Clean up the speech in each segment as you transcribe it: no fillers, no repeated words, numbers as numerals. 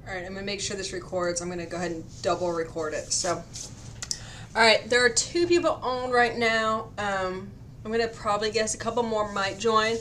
All right, I'm gonna make sure this records. I'm gonna go ahead and double record it. So, all right, there are 2 people on right now. I'm gonna probably guess a couple more might join,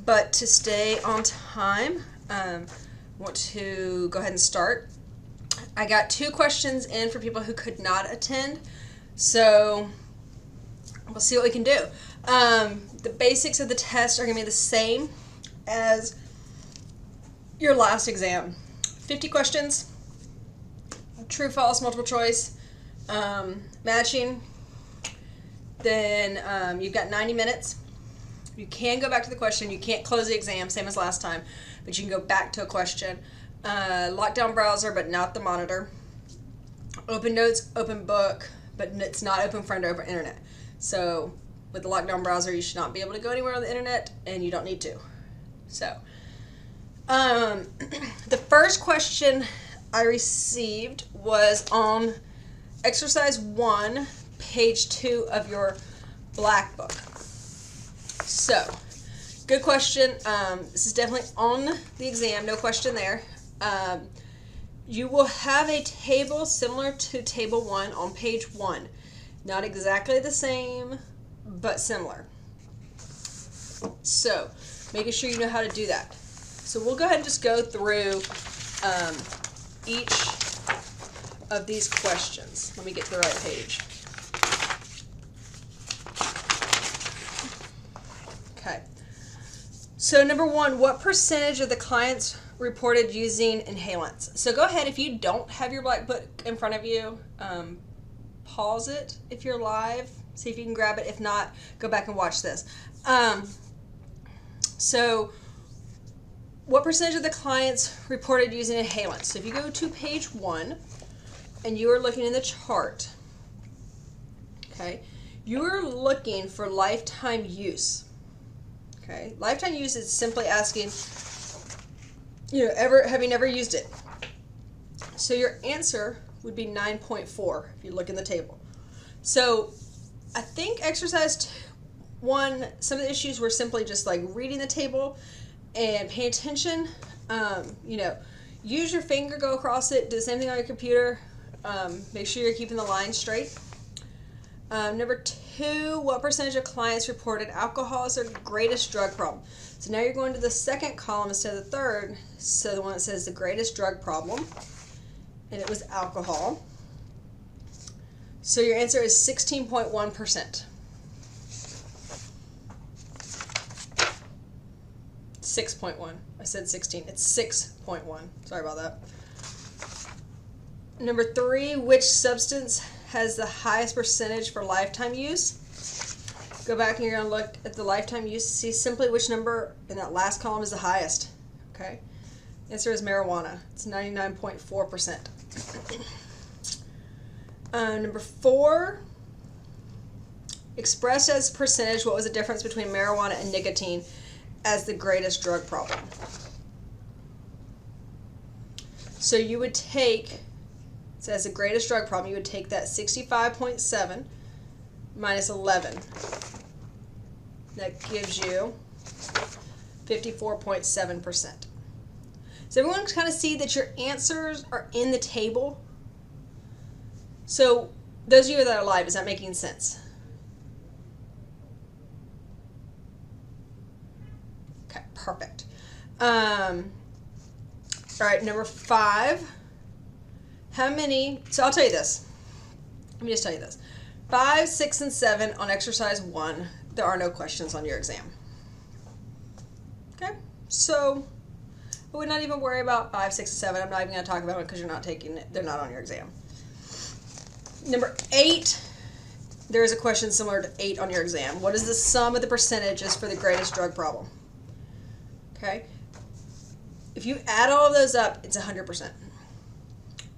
but to stay on time, I want to go ahead and start. I got 2 questions in for people who could not attend, so we'll see what we can do. The basics of the test are gonna be the same as your last exam. 50 questions, true, false, multiple choice, matching. Then you've got 90 minutes. You can go back to the question. You can't close the exam, same as last time, but you can go back to a question. Lockdown browser, but not the monitor. Open notes, open book, but it's not open friend or open internet. So with the lockdown browser, you should not be able to go anywhere on the internet, and you don't need to. So the first question I received was on exercise 1, page 2 of your black book. So, good question. This is definitely on the exam, no question there. You will have a table similar to table 1 on page 1. Not exactly the same, but similar. So, making sure you know how to do that. So we'll go ahead and just go through each of these questions. Let me get to the right page. Okay. So number 1, what percentage of the clients reported using inhalants? So go ahead, if you don't have your black book in front of you, pause it if you're live. See if you can grab it. If not, go back and watch this. What percentage of the clients reported using inhalants? So if you go to page 1 and you are looking in the chart, okay, you are looking for lifetime use. Okay, lifetime use is simply asking, have you never used it? So your answer would be 9.4 if you look in the table. So I think exercise 1, some of the issues were simply just like reading the table and pay attention. Use your finger, go across it, do the same thing on your computer. Make sure you're keeping the line straight. Number 2, what percentage of clients reported alcohol as their greatest drug problem? So now you're going to the second column instead of the third. So the one that says the greatest drug problem, and it was alcohol. So your answer is 16.1%. 6.1. I said 16. It's 6.1. Sorry about that. Number 3, which substance has the highest percentage for lifetime use? Go back and you're going to look at the lifetime use, see simply which number in that last column is the highest. Okay? Answer is marijuana. It's 99.4%. Number 4, expressed as percentage, what was the difference between marijuana and nicotine as the greatest drug problem? So you would take, so as the greatest drug problem, you would take that 65.7 minus 11. That gives you 54.7%. So everyone can kind of see that your answers are in the table. So those of you that are live, is that making sense? Perfect. All right, number 5. How many? So I'll tell you this. Let me just tell you this. 5, 6, and 7 on exercise 1. There are no questions on your exam. Okay, so I would not even worry about 5, 6, and 7. I'm not even going to talk about it because you're not taking it. They're not on your exam. Number 8. There is a question similar to 8 on your exam. What is the sum of the percentages for the greatest drug problem? Okay, if you add all of those up, it's 100%.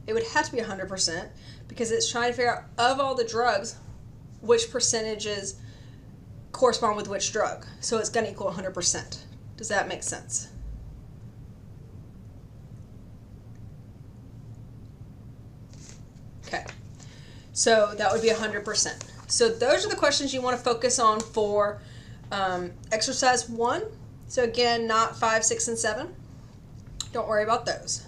It would have to be 100% because it's trying to figure out, of all the drugs, which percentages correspond with which drug. So it's going to equal 100%. Does that make sense? Okay, so that would be 100%. So those are the questions you want to focus on for exercise 1. So again, not 5, 6, and 7. Don't worry about those.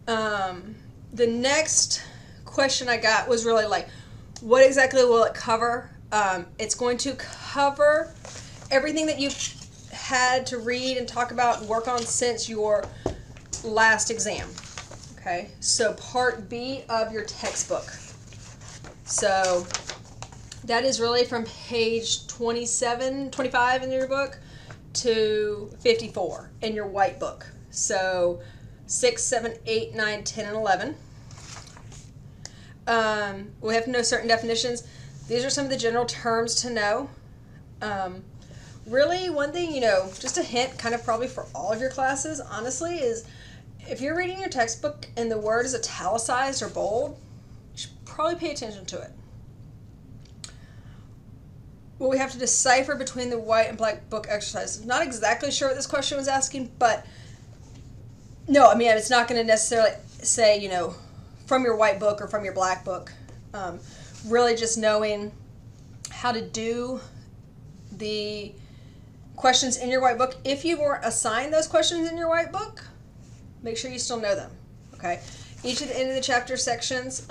The next question I got was really like, what exactly will it cover? It's going to cover everything that you've had to read and talk about and work on since your last exam. Okay, so part B of your textbook. So that is really from page 25 in your book to 54 in your white book. So 6, 7, 8, 9, 10, and 11. We have to know certain definitions. These are some of the general terms to know. Really, one thing, just a hint, kind of probably for all of your classes, honestly, is if you're reading your textbook and the word is italicized or bold, you should probably pay attention to it. Well, we have to decipher between the white and black book exercises. Not exactly sure what this question was asking, but no, I mean, it's not going to necessarily say, from your white book or from your black book. Really just knowing how to do the questions in your white book. If you weren't assigned those questions in your white book, make sure you still know them, okay? Each of the end of the chapter sections,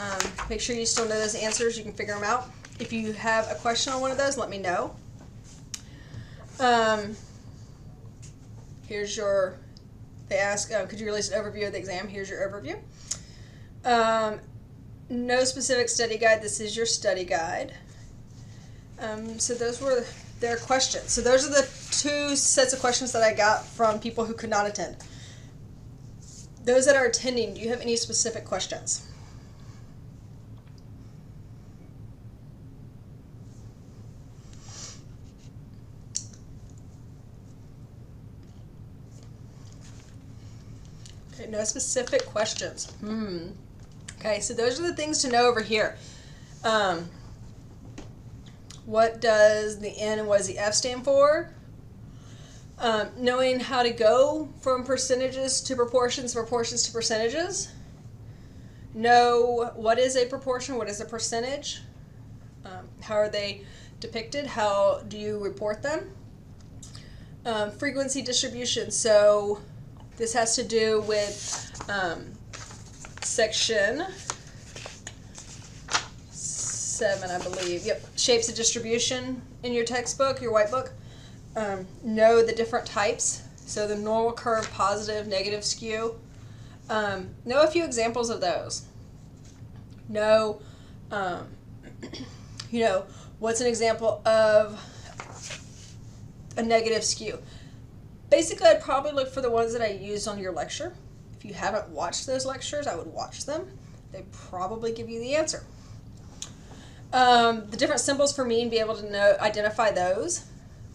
make sure you still know those answers. You can figure them out. If you have a question on one of those, let me know. Here's your, they ask, could you release an overview of the exam? Here's your overview. No specific study guide. This is your study guide. So those were their questions. So those are the 2 sets of questions that I got from people who could not attend. Those that are attending, do you have any specific questions? Okay, no specific questions. Okay, so those are the things to know over here. What does the N and what does the F stand for? Knowing how to go from percentages to proportions, proportions to percentages. Know what is a proportion, what is a percentage, how are they depicted, how do you report them. Frequency distribution, so this has to do with section 7, I believe. Yep, shapes of distribution in your textbook, your white book. Know the different types, so the normal curve, positive, negative skew. Know a few examples of those. Know, what's an example of a negative skew? Basically, I'd probably look for the ones that I used on your lecture. If you haven't watched those lectures, I would watch them. They probably give you the answer. The different symbols for mean, be able to identify those.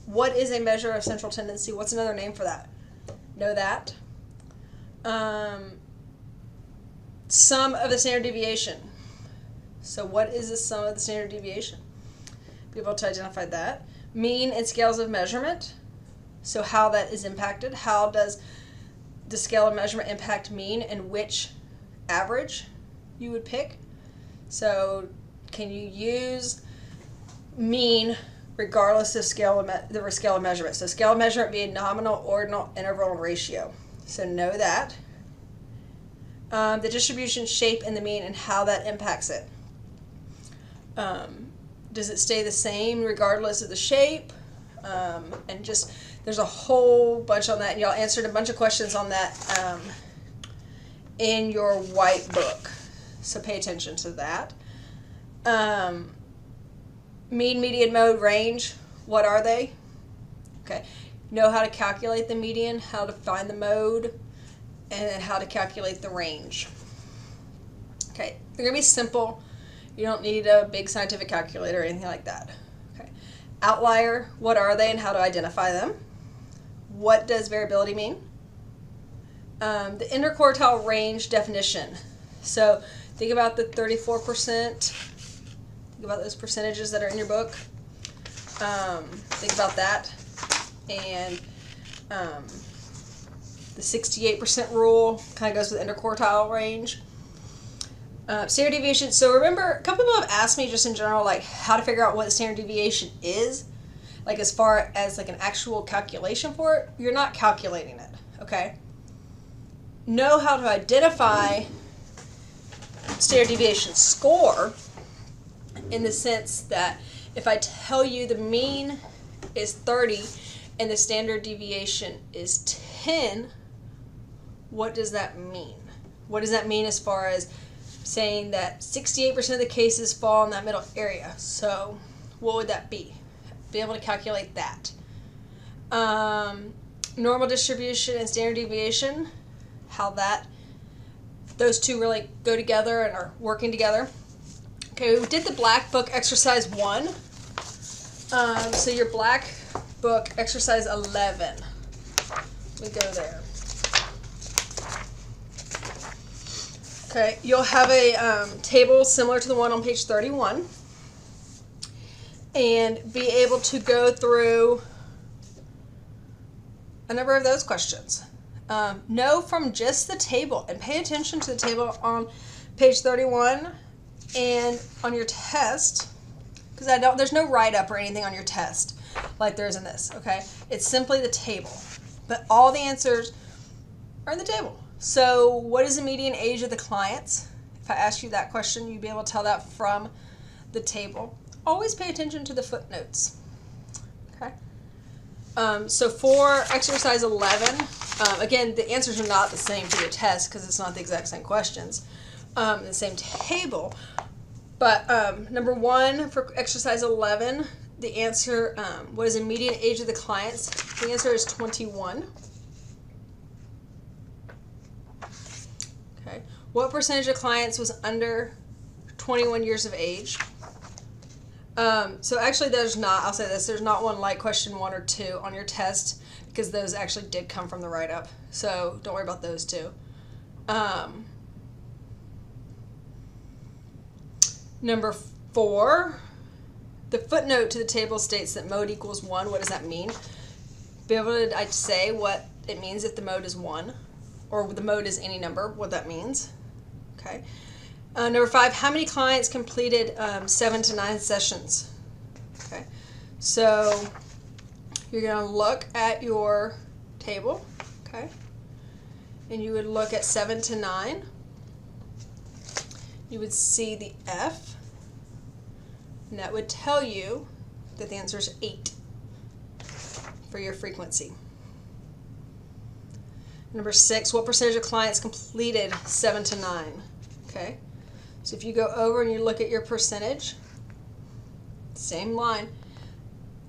What is a measure of central tendency? What's another name for that? Know that. Sum of the standard deviation. So what is the sum of the standard deviation? Be able to identify that. Mean and scales of measurement. So how that is impacted. How does the scale of measurement impact mean and which average you would pick? So can you use mean regardless of the scale of measurement? So scale of measurement being nominal, ordinal, interval, and ratio. So know that. The distribution, shape, and the mean and how that impacts it. Does it stay the same regardless of the shape? And just, there's a whole bunch on that, and y'all answered a bunch of questions on that in your white book. So pay attention to that. Mean, median, mode, range. What are they? Okay. Know how to calculate the median, how to find the mode, and then how to calculate the range. Okay. They're going to be simple. You don't need a big scientific calculator or anything like that. Okay. Outlier. What are they and how to identify them? What does variability mean? The interquartile range definition. So think about the 34%. Think about those percentages that are in your book. Think about that. And the 68% rule kind of goes with the interquartile range. Standard deviation. So remember, a couple people have asked me just in general, like how to figure out what the standard deviation is. Like as far as like an actual calculation for it, you're not calculating it, okay? Know how to identify standard deviation score in the sense that if I tell you the mean is 30 and the standard deviation is 10, what does that mean? What does that mean as far as saying that 68% of the cases fall in that middle area? So what would that be? Be able to calculate that. Normal distribution and standard deviation, how those two really go together and are working together. Okay, we did the Black Book exercise 1. So your Black Book exercise 11. We go there. Okay, you'll have a table similar to the one on page 31 and be able to go through a number of those questions. Know from just the table, and pay attention to the table on page 31 and on your test, because there's no write-up or anything on your test like there is in this, okay? It's simply the table, but all the answers are in the table. So what is the median age of the clients? If I ask you that question, you'd be able to tell that from the table. Always pay attention to the footnotes, okay? So for exercise 11, again, the answers are not the same for your test because it's not the exact same questions, the same table. But number 1 for exercise 11, the answer, what is the median age of the clients? The answer is 21. Okay. What percentage of clients was under 21 years of age? So actually I'll say this, there's not one like question 1 or 2 on your test because those actually did come from the write-up. So don't worry about those two. Number 4, the footnote to the table states that mode equals 1. What does that mean? Be able to say what it means if the mode is 1 or the mode is any number, what that means. Okay. Number 5, how many clients completed 7 to 9 sessions? Okay, so you're going to look at your table, okay, and you would look at 7 to 9. You would see the F, and that would tell you that the answer is 8 for your frequency. Number 6, what percentage of clients completed 7 to 9? Okay. So if you go over and you look at your percentage, same line,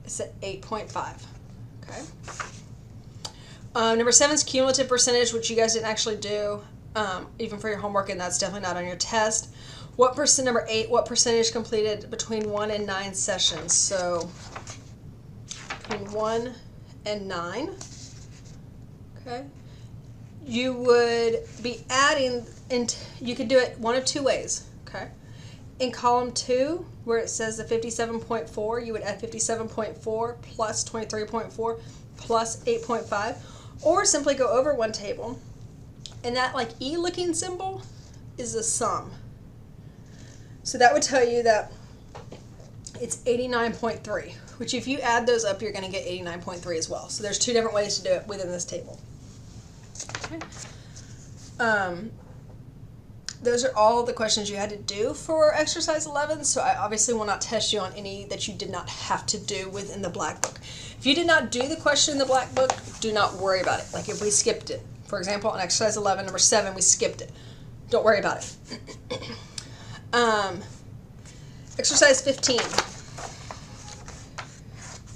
it's at 8.5. Okay. Number 7 is cumulative percentage, which you guys didn't actually do, even for your homework, and that's definitely not on your test. Number 8, what percentage completed between 1 and 9 sessions? So between 1 and 9. Okay. You would be adding, and you could do it one of 2 ways. Okay. In column 2, where it says the 57.4, you would add 57.4 plus 23.4 plus 8.5, or simply go over one table, and that like E looking symbol is a sum. So that would tell you that it's 89.3, which if you add those up, you're going to get 89.3 as well. So there's 2 different ways to do it within this table. Okay. Those are all the questions you had to do for exercise 11, so I obviously will not test you on any that you did not have to do within the Black Book. If you did not do the question in the Black Book, do not worry about it. Like if we skipped it, for example, on exercise 11, number 7, we skipped it. Don't worry about it. Exercise 15.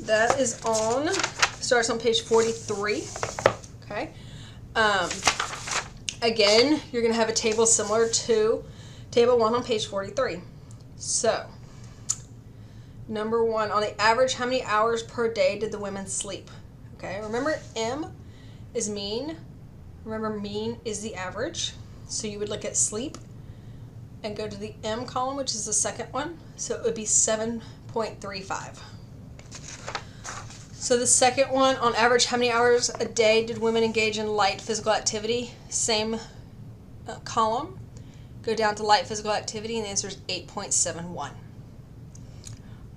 That is starts on page 43. Okay. Again, you're going to have a table similar to table 1 on page 43. So, number 1, on the average, how many hours per day did the women sleep? Okay, remember M is mean. Remember mean is the average. So you would look at sleep and go to the M column, which is the second one. So it would be 7.35. So the second one, on average, how many hours a day did women engage in light physical activity? Same column. Go down to light physical activity, and the answer is 8.71.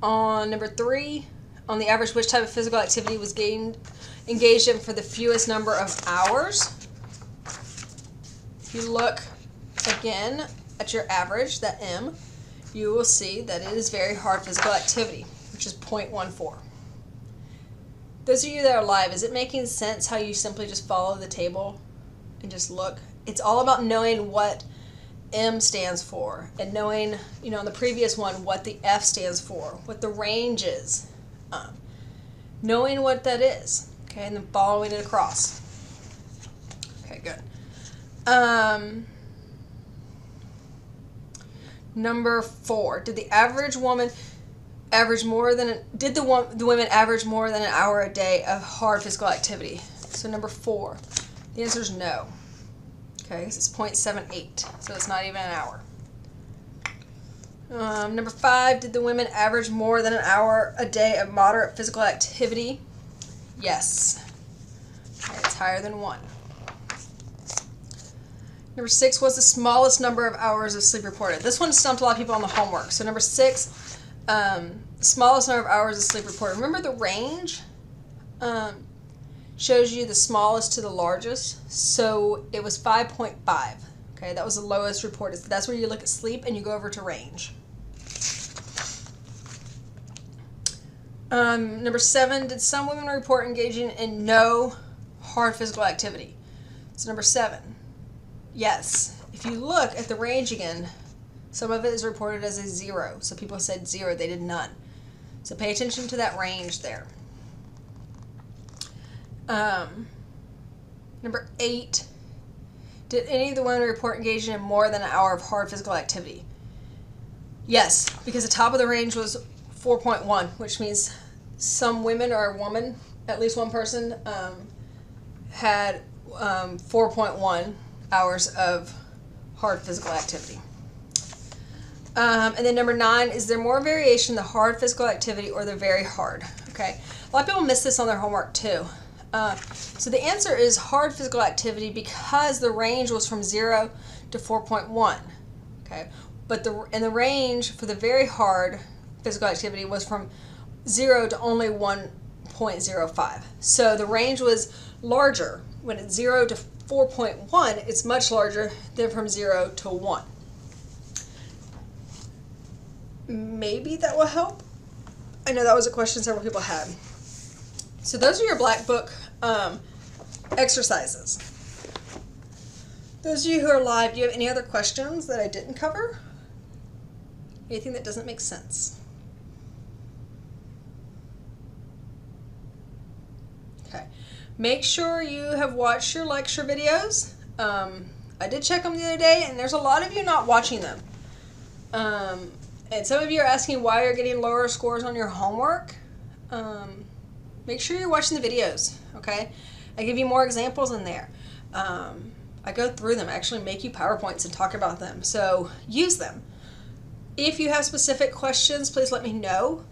On number 3, on the average, which type of physical activity was engaged in for the fewest number of hours? If you look again at your average, that M, you will see that it is very hard physical activity, which is 0.14. Those of you that are live, is it making sense how you simply just follow the table and just look? It's all about knowing what M stands for and knowing, in the previous one, what the F stands for, what the range is. Knowing what that is, okay, and then following it across. Okay, good. Number 4, did the average woman average more than, did the women average more than an hour a day of hard physical activity? So number 4, the answer is no. Okay, it's 0.78, so it's not even an hour. Number 5, did the women average more than an hour a day of moderate physical activity? Yes. Okay, it's higher than 1. Number 6 was the smallest number of hours of sleep reported. This one stumped a lot of people on the homework. So number 6, smallest number of hours of sleep reported. Remember the range shows you the smallest to the largest. So it was 5.5. Okay, that was the lowest reported. So that's where you look at sleep and you go over to range. Number 7, did some women report engaging in no hard physical activity? So number 7, yes. If you look at the range again, some of it is reported as a 0. So people said 0, they did none. So pay attention to that range there. Number 8, did any of the women report engaging in more than an hour of hard physical activity? Yes, because the top of the range was 4.1, which means some women or a woman, at least one person, had 4.1 hours of hard physical activity. And then number 9, is there more variation in the hard physical activity or the very hard? Okay, a lot of people miss this on their homework too. So the answer is hard physical activity because the range was from 0 to 4.1. Okay, but the range for the very hard physical activity was from 0 to only 1.05. So the range was larger. When it's 0 to 4.1, it's much larger than from 0 to 1. Maybe that will help. I know that was a question several people had. So those are your black book exercises. Those of you who are live, do you have any other questions that I didn't cover? Anything that doesn't make sense? Okay. Make sure you have watched your lecture videos. I did check them the other day, and there's a lot of you not watching them. And some of you are asking why you're getting lower scores on your homework. Make sure you're watching the videos, okay? I give you more examples in there. I go through them, actually make you PowerPoints and talk about them. So use them. If you have specific questions, please let me know.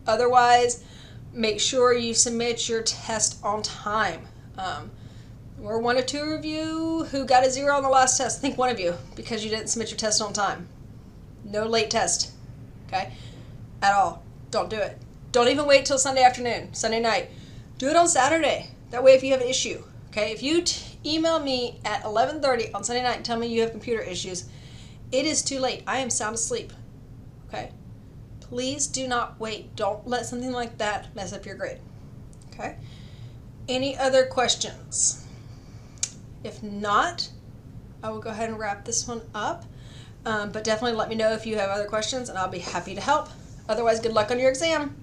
Otherwise, make sure you submit your test on time. We're 1 or 2 of you who got a 0 on the last test. I think 1 of you, because you didn't submit your test on time. No late test, okay? At all. Don't do it. Don't even wait till Sunday afternoon, Sunday night. Do it on Saturday. That way if you have an issue, okay? If you email me at 11:30 on Sunday night and tell me you have computer issues, it is too late. I am sound asleep, okay? Please do not wait. Don't let something like that mess up your grade, okay? Any other questions? If not, I will go ahead and wrap this one up. But definitely let me know if you have other questions, and I'll be happy to help. Otherwise, good luck on your exam.